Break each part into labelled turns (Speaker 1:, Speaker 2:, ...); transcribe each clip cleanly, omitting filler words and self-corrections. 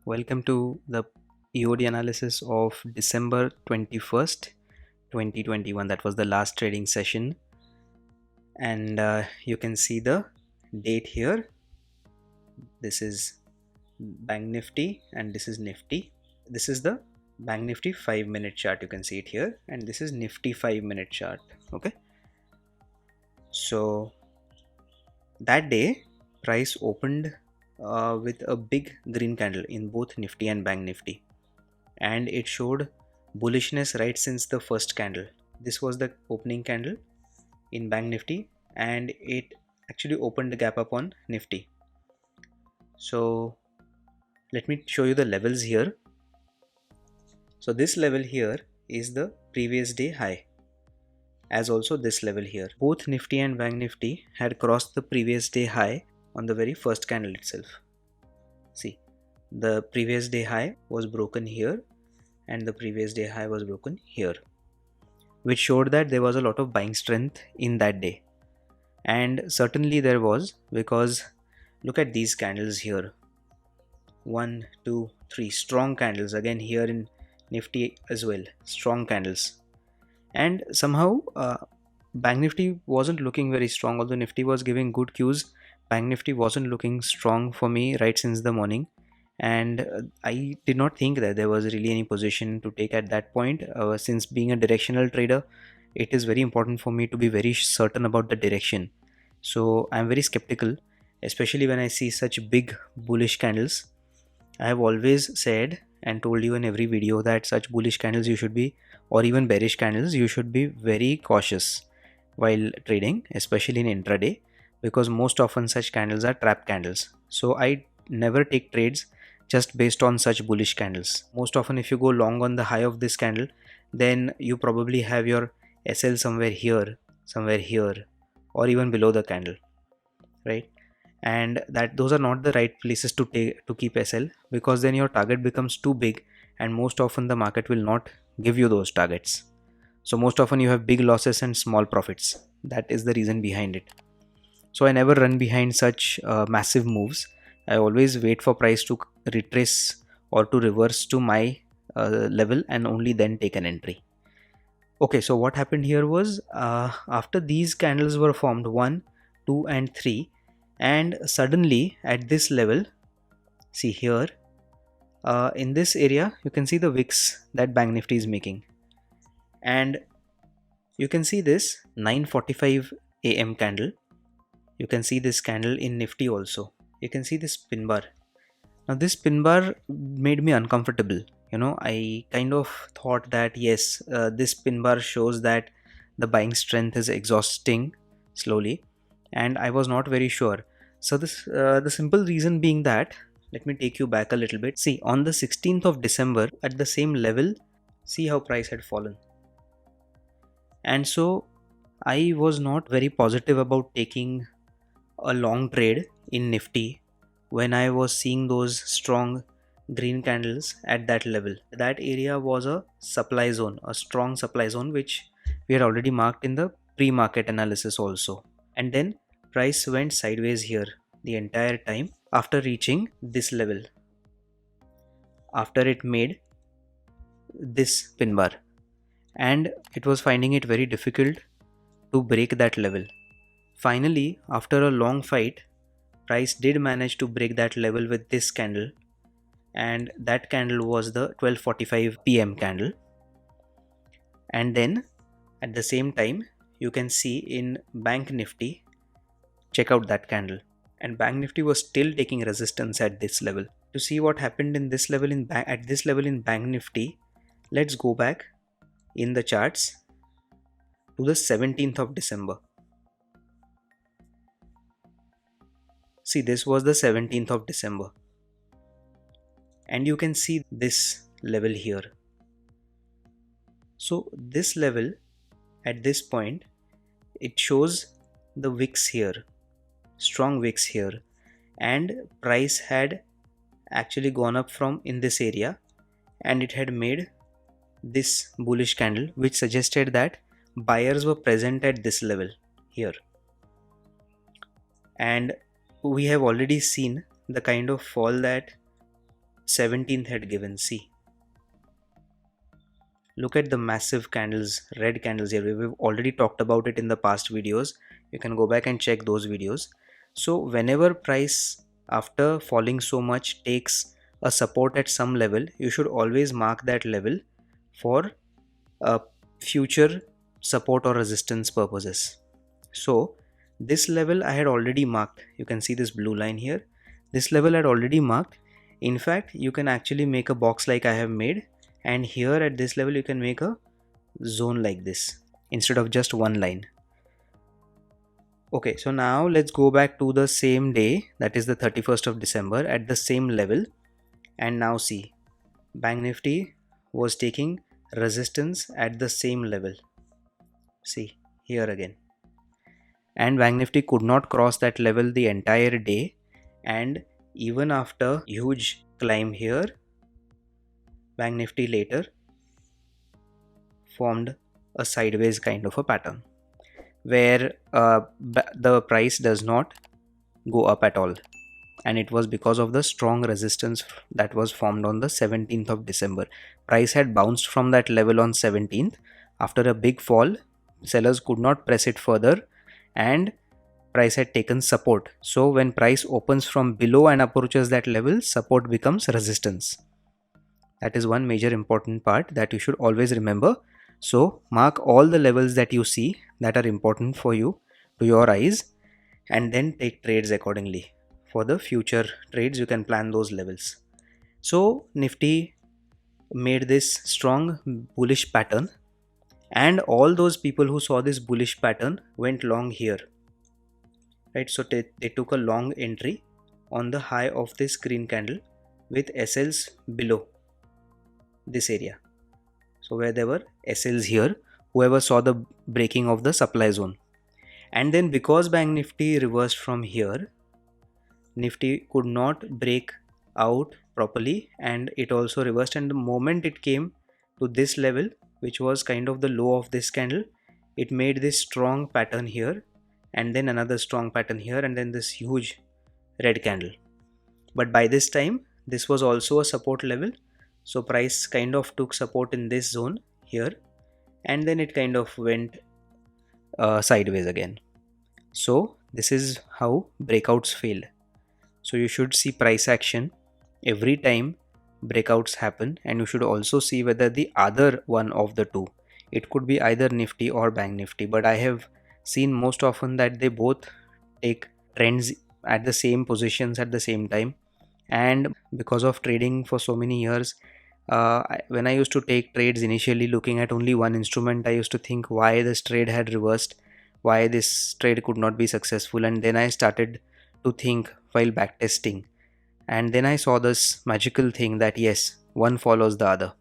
Speaker 1: Welcome to the EOD analysis of December 21st, 2021. That was the last trading session, and you can see the date here. This is Bank Nifty and this is Nifty. This is the Bank Nifty 5-minute chart. You can see it here, and this is Nifty 5-minute chart. Okay, so that day price opened with a big green candle in both Nifty and Bank Nifty, and it showed bullishness right since the first candle. This was the opening candle in Bank Nifty, and it actually opened the gap up on Nifty. So let me show you the levels here. So this level here is the previous day high, as also this level here. Both Nifty and Bank Nifty had crossed the previous day high on the very first candle itself. See, the previous day high was broken here and the previous day high was broken here, which showed that there was a lot of buying strength in that day. And certainly there was, because look at these candles here. 1, 2, 3 strong candles again here in Nifty as well, strong candles. And somehow Bank Nifty wasn't looking very strong, although Nifty was giving good cues. Bank Nifty wasn't looking strong for me right since the morning, and I did not think that there was really any position to take at that point. Since being a directional trader, it is very important for me to be very certain about the direction. So I'm very skeptical, especially when I see such big bullish candles. I have always said and told you in every video that such bullish candles you should be, or even bearish candles, you should be very cautious while trading, especially in intraday, because most often such candles are trap candles. So I never take trades just based on such bullish candles. Most often if you go long on the high of this candle, then you probably have your SL somewhere here, or even below the candle, right? And that those are not the right places to keep SL, because then your target becomes too big, and most often the market will not give you those targets. So most often you have big losses and small profits. That is the reason behind it. So I never run behind such massive moves. I always wait for price to retrace or to reverse to my level, and only then take an entry. Okay, so what happened here was, after these candles were formed, 1, 2 and 3, and suddenly at this level, see here, in this area you can see the wicks that Bank Nifty is making, and you can see this 9:45 AM candle. You can see this candle in Nifty also. You can see this pin bar. Now this pin bar made me uncomfortable. I kind of thought that yes, this pin bar shows that the buying strength is exhausting slowly, and I was not very sure. So this the simple reason being that, let me take you back a little bit. See, on the 16th of December at the same level, see how price had fallen. And so I was not very positive about taking a long trade in Nifty when I was seeing those strong green candles at that level. That area was a supply zone, a strong supply zone, which we had already marked in the pre-market analysis also. And then price went sideways here the entire time after reaching this level, after it made this pin bar, and it was finding it very difficult to break that level. Finally, after a long fight, price did manage to break that level with this candle, and that candle was the 12:45 PM candle. And then at the same time, you can see in Bank Nifty, check out that candle, and Bank Nifty was still taking resistance at this level. To see what happened in this level at this level in Bank Nifty, let's go back in the charts to the 17th of December. See, this was the 17th of December, and you can see this level here. So this level at this point, it shows the wicks here, strong wicks here, and price had actually gone up from in this area, and it had made this bullish candle, which suggested that buyers were present at this level here. And we have already seen the kind of fall that 17th had given. See, look at the massive candles, red candles here. We've already talked about it in the past videos. You can go back and check those videos. So whenever price after falling so much takes a support at some level, you should always mark that level for future support or resistance purposes. So this level I had already marked. You can see this blue line here. This level I had already marked. In fact, you can actually make a box like I have made, and here at this level you can make a zone like this instead of just one line. Okay, so now let's go back to the same day, that is the 31st of December, at the same level, and now see, Bank Nifty was taking resistance at the same level. See here again, and Bank Nifty could not cross that level the entire day, and even after huge climb here, Bank Nifty later formed a sideways kind of a pattern where the price does not go up at all, and it was because of the strong resistance that was formed on the 17th of December. Price had bounced from that level on 17th. After a big fall, sellers could not press it further and price had taken support. So when price opens from below and approaches that level, support becomes resistance. That is one major important part that you should always remember. So mark all the levels that you see that are important for you to your eyes, and then take trades accordingly. For the future trades, you can plan those levels. So Nifty made this strong bullish pattern, and all those people who saw this bullish pattern went long here, right? So they took a long entry on the high of this green candle with SLs below this area. So where there were SLs here, whoever saw the breaking of the supply zone. And then because Bank Nifty reversed from here, Nifty could not break out properly, and it also reversed, and the moment it came to this level, which was kind of the low of this candle, it made this strong pattern here, and then another strong pattern here, and then this huge red candle. But by this time this was also a support level, so price kind of took support in this zone here, and then it kind of went sideways again. So this is how breakouts fail. So you should see price action every time breakouts happen, and you should also see whether the other one of the two, it could be either Nifty or Bank Nifty, but I have seen most often that they both take trends at the same positions at the same time. And because of trading for so many years, when I used to take trades initially looking at only one instrument, I used to think why this trade had reversed, why this trade could not be successful, and then I started to think while backtesting, and then I saw this magical thing that yes, one follows the other.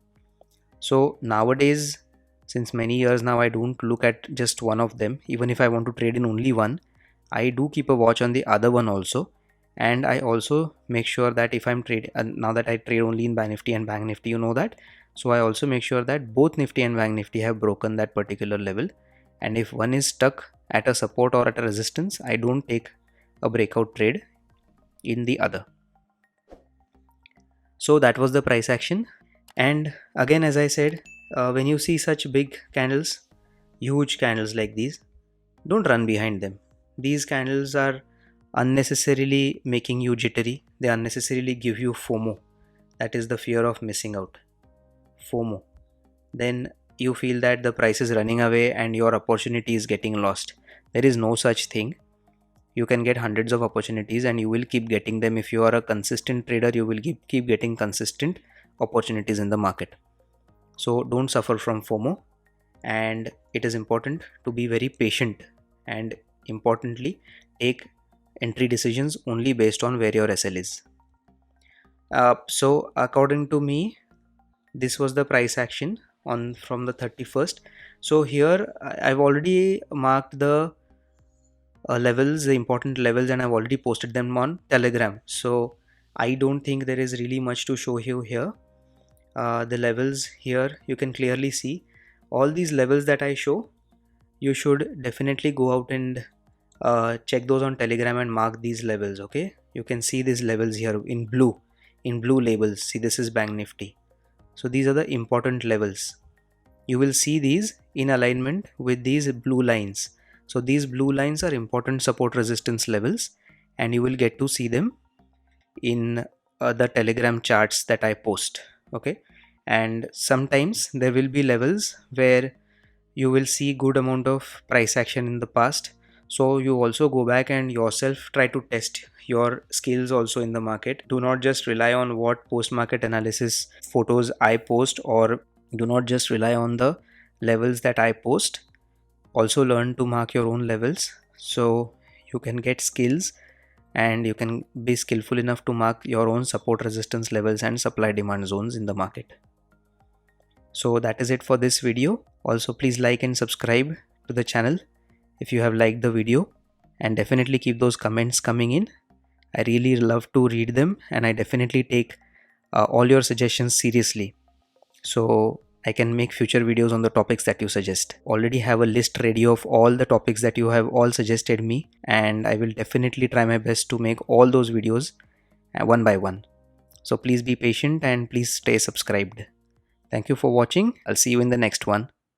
Speaker 1: So nowadays, since many years now, I don't look at just one of them. Even if I want to trade in only one, I do keep a watch on the other one also, and I also make sure that if I'm trading, now that I trade only in Bank Nifty and Bank Nifty, you know that, so I also make sure that both Nifty and Bank Nifty have broken that particular level, and if one is stuck at a support or at a resistance, I don't take a breakout trade in the other. So that was the price action. And again, as I said, when you see such big candles, huge candles like these, don't run behind them. These candles are unnecessarily making you jittery. They unnecessarily give you FOMO, that is the fear of missing out, FOMO. Then you feel that the price is running away and your opportunity is getting lost. There is no such thing. You can get hundreds of opportunities and you will keep getting them. If you are a consistent trader, you will keep getting consistent opportunities in the market. So don't suffer from FOMO, and it is important to be very patient, and importantly, take entry decisions only based on where your SL is. So according to me, this was the price action on from the 31st. So here I've already marked the levels, the important levels, and I've already posted them on Telegram. So I don't think there is really much to show you here. The levels here you can clearly see. All these levels that I show, you should definitely go out and check those on Telegram and mark these levels. Okay, you can see these levels here in blue. in blue labels. See, this is Bank Nifty. So these are the important levels. You will see these in alignment with these blue lines. So these blue lines are important support resistance levels, and you will get to see them in the Telegram charts that I post. Okay, and sometimes there will be levels where you will see good amount of price action in the past, so you also go back and yourself try to test your skills also in the market. Do not just rely on what post market analysis photos I post, or do not just rely on the levels that I post. Also learn to mark your own levels so you can get skills, and you can be skillful enough to mark your own support resistance levels and supply demand zones in the market. So that is it for this video. Also, please like and subscribe to the channel if you have liked the video, and definitely keep those comments coming in. I really love to read them, and I definitely take all your suggestions seriously, so I can make future videos on the topics that you suggest. Already have a list ready of all the topics that you have all suggested me, and I will definitely try my best to make all those videos one by one. So please be patient and please stay subscribed. Thank you for watching. I'll see you in the next one.